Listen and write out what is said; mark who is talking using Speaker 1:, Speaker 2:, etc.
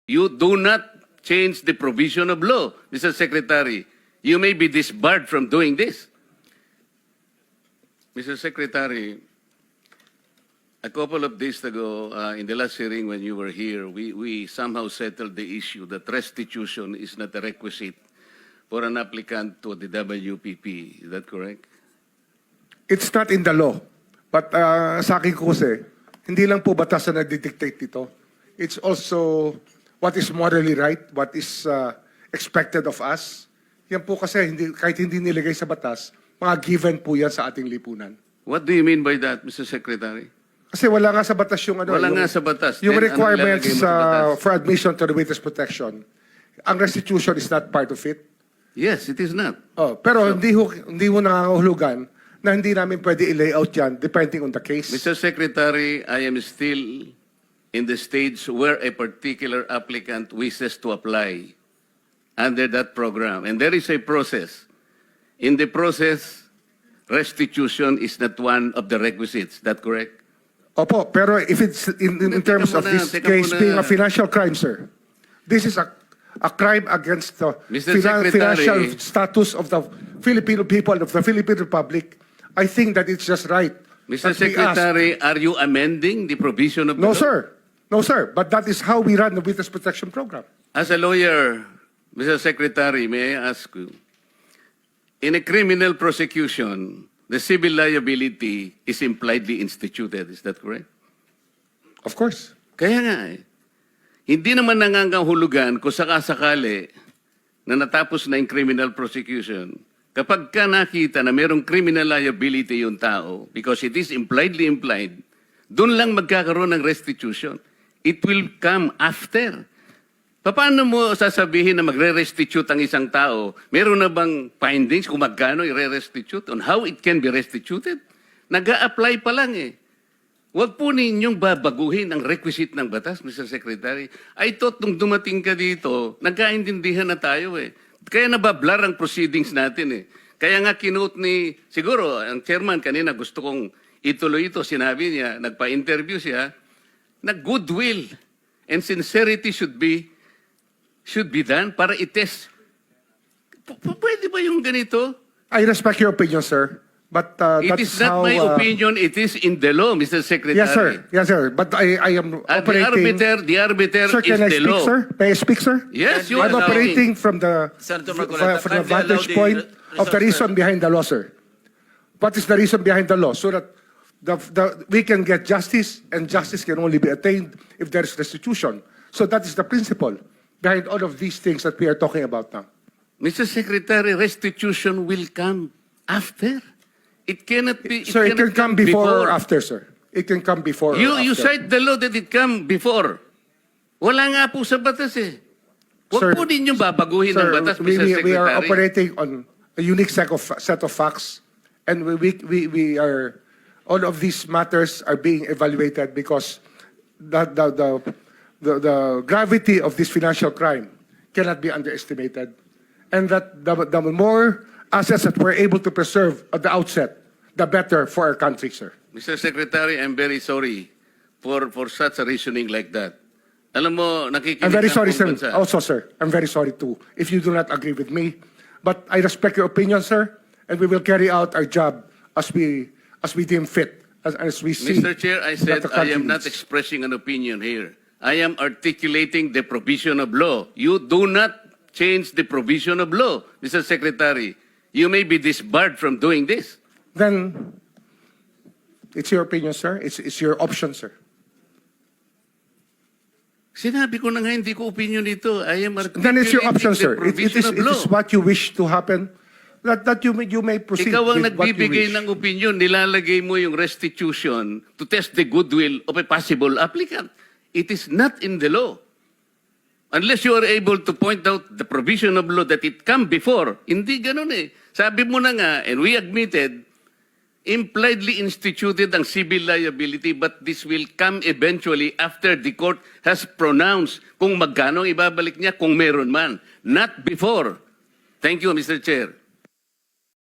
Speaker 1: You do not change the provision of law, Mr. Secretary. You may be disbarred from doing this. Mr. Secretary, a couple of days ago, in the last hearing when you were here, we somehow settled the issue that restitution is not a requisite for an applicant to the WPP. Is that correct?
Speaker 2: It's not in the law. But sa akin ko kasi, hindi lang po batas na nagdidictate dito. It's also what is morally right, what is expected of us. Yan po kasi, kahit hindi nilagay sa batas, mga given po yan sa ating lipunan.
Speaker 1: What do you mean by that, Mr. Secretary?
Speaker 2: Kasi wala nga sa batas yung ano.
Speaker 1: Wala
Speaker 2: yung,
Speaker 1: nga sa batas.
Speaker 2: Yung
Speaker 1: Then,
Speaker 2: requirements
Speaker 1: ano ilalagay mo sa batas?
Speaker 2: for admission to the witness protection. Ang restitution is not part of it.
Speaker 1: Yes, it is not.
Speaker 2: Oh, pero hindi ho nangangahulugan na hindi namin pwede i-layout yan depending on the case.
Speaker 1: Mr. Secretary, I am still in the stage where a particular applicant wishes to apply under that program. And there is a process. In the process, restitution is not one of the requisites. Is that correct?
Speaker 2: Opo, pero if it's in terms of this case being a financial crime, sir, this is a crime against the
Speaker 1: Mr.
Speaker 2: financial
Speaker 1: Secretary,
Speaker 2: status of the Filipino people, of the Philippine Republic. I think that it's just right.
Speaker 1: Mr.
Speaker 2: that we ask.
Speaker 1: Secretary, are you amending the provision of the
Speaker 2: No,
Speaker 1: law?
Speaker 2: sir. No, sir. But that is how we run the witness protection program.
Speaker 1: As a lawyer, Mr. Secretary, may I ask you, in a criminal prosecution, the civil liability is impliedly instituted. Is that correct?
Speaker 2: Of course.
Speaker 1: Kaya nga hindi naman nangangahulugan kung sakasakali na natapos na yung criminal prosecution, kapag ka nakita na mayroong criminal liability yung tao, because it is impliedly implied, doon lang magkakaroon ng restitution. It will come after. Paano mo sasabihin na magre-restitute ang isang tao? Meron na bang findings kung magkano i-restitute on how it can be restituted? Nag-a-apply pa lang eh. Huwag po ninyong babaguhin ang requisite ng batas, Mr. Secretary. I thought nung dumating ka dito, nagkaintindihan na tayo eh. Kaya nabablar ang proceedings natin eh. Kaya nga kinote ni, siguro, ang chairman kanina gusto kong ituloy ito. Sinabi niya, nagpa-interview siya, na goodwill and sincerity should be done para i-test. Pwede ba yung ganito?
Speaker 2: I respect your opinion, sir. But
Speaker 1: It
Speaker 2: that's
Speaker 1: is not
Speaker 2: how,
Speaker 1: my opinion, it is in the law, Mr. Secretary.
Speaker 2: Yes, sir. Yes, sir. But I am operating.
Speaker 1: The arbiter
Speaker 2: Sir,
Speaker 1: is
Speaker 2: can I
Speaker 1: the
Speaker 2: speak,
Speaker 1: law.
Speaker 2: sir? May I speak, sir?
Speaker 1: Yes, you
Speaker 2: I'm
Speaker 1: are
Speaker 2: operating from the
Speaker 3: Senator Marcoleta,
Speaker 2: from the
Speaker 3: kindly allow
Speaker 2: vantage
Speaker 3: the
Speaker 2: point of the
Speaker 3: results,
Speaker 2: reason behind the law, sir. What is the reason behind the law? So that we can get justice, and justice can only be attained if there is restitution. So that is the principle behind all of these things that we are talking about now.
Speaker 1: Mr. Secretary, restitution will come after. It cannot be.
Speaker 2: Sir, it can
Speaker 1: cannot
Speaker 2: come before or after, sir. It can come before or
Speaker 1: You
Speaker 2: after.
Speaker 1: cite the law that it come before. Wala nga po sa batas eh. Huwag
Speaker 2: Sir,
Speaker 1: po ninyo babaguhin ang batas, Mr. Secretary.
Speaker 2: we are operating on a unique set of facts, and we are, all of these matters are being evaluated because the gravity of this financial crime cannot be underestimated, and that the more assets that we're able to preserve at the outset, the better for our country, sir.
Speaker 1: Mr. Secretary, I'm very sorry for such a reasoning like that. Alam mo, nakikinig
Speaker 2: I'm very
Speaker 1: ang
Speaker 2: sorry,
Speaker 1: buong
Speaker 2: sir.
Speaker 1: bansa.
Speaker 2: Also, sir, I'm very sorry too if you do not agree with me. But I respect your opinion, sir, and we will carry out our job as we deem fit, as we see.
Speaker 1: Mr. Chair, I said
Speaker 2: that the
Speaker 1: I
Speaker 2: country
Speaker 1: am not
Speaker 2: needs.
Speaker 1: expressing an opinion here. I am articulating the provision of law. You do not change the provision of law, Mr. Secretary. You may be disbarred from doing this.
Speaker 2: Then it's your opinion, sir. It's your option, sir.
Speaker 1: Sinabi ko na nga, hindi ko opinion ito. I am articulating
Speaker 2: Then it's your option,
Speaker 1: the
Speaker 2: sir. It
Speaker 1: provision of
Speaker 2: is
Speaker 1: law.
Speaker 2: what you wish to happen. That you may proceed
Speaker 1: Ikaw ang
Speaker 2: with what you
Speaker 1: nagbibigay
Speaker 2: wish.
Speaker 1: ng opinion, nilalagay mo yung restitution to test the goodwill of a possible applicant. It is not in the law. Unless you are able to point out the provision of law that it come before. Hindi ganun eh. Sabi mo na nga, and we admitted, impliedly instituted ang civil liability, but this will come eventually after the court has pronounced kung magkano ibabalik niya, kung meron man. Not before. Thank you, Mr. Chair.